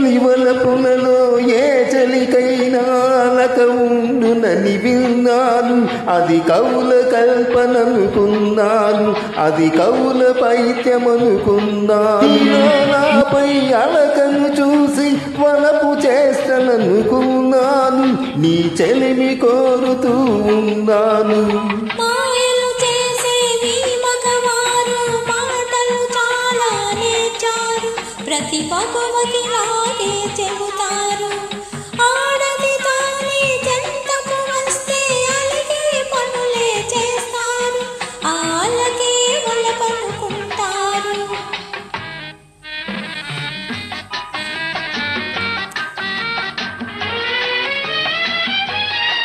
తొలివలపులలో ఏ చలికైనా అలక ఉండునని విన్నాను. అది కవుల కల్పననుకున్నాను, అది కవుల పైత్యమనుకున్నాను. నాపై అలకను చూసి వలపు చేస్తననుకున్నాను, నీ చెలిమి కోరుతూ ఉన్నాను. ప్రతి మగువకి లాగే చెబుతారు, ఆడది తానే జంటకు వస్తే అలిగే పనులే చేస్తారు, ఆలకే వలపనుకుంటారు.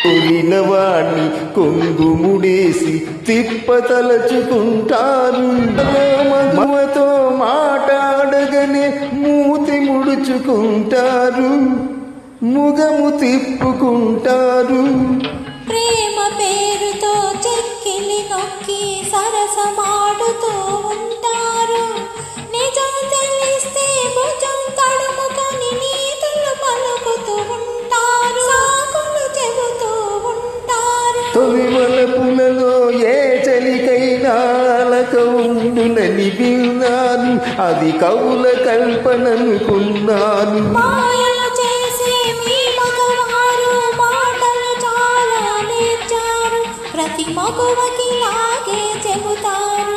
కోరినవాణ్ణి కొంగుముడేసి తిప్పతలచుకుంటారు. మగువతో మాట్లాడగనే మూతి ముడుచుకుంటారు, ముగము తిప్పుకుంటారు. ప్రేమ పేరుతో చెక్కిలి నొక్కి సరసమాడుతూ ఉంటారు, నిజం తెలిస్తే భుజం తడుముకొని నీతులు పలుకుతూ ఉంటారు, సాకులు చెబుతూ ఉంటారు. తొలివలపులలో ఏ చలికైనా అలక ఉండునని విన్నాను, అది కవుల కల్పననుకున్నాను. మాయలు చేసే మీ మగవారు మాటలు చాలా నేర్చారు, ప్రతి మగువకి లాగే చెబుతారు.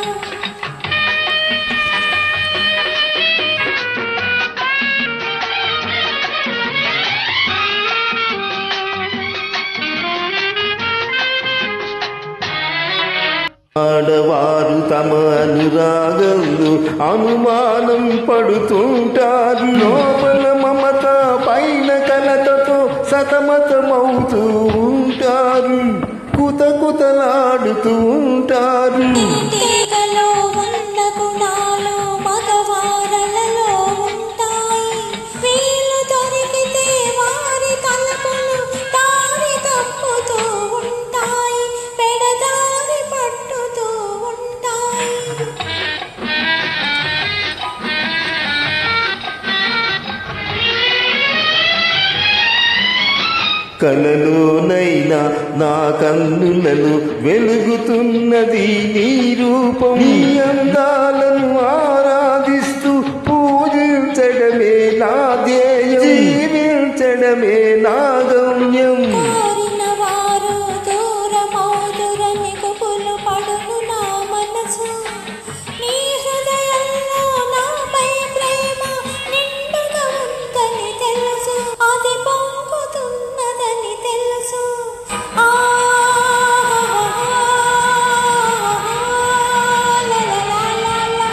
ఆడవారు తమ అనురాగంలో అనుమానం పడుతుంటారు, లోపల మమత పైన కలతతో సతమతమవుతూ ఉంటారు, కుతకుతలాడుతూ ఉంటారు. తీగలో ఉన్న గుణాలు మగవారలలో ఉంటాయి, వీలు దొరికితే వారి తలపులు దారి తప్పుతూ ఉంటాయి, పెడదారి పట్టుతూ ఉంటాయి. కలలోనైనా నా కన్నులను వెలుగుతున్నది నీ రూపం. నీ అందాలను ఆరాధిస్తూ పూజించడమే నా ధ్యేయం, జీవించడమే నా గమ్యం. కోరిన వారు దూరమౌదురని కుపులు పడును నా మనసు, నీ హృదయంలో నాపై ప్రేమ నిండుగా ఉందని తెలుసు, అది పొంగుతున్నదని తెలుసు. ఆ లా లా లా లా లా.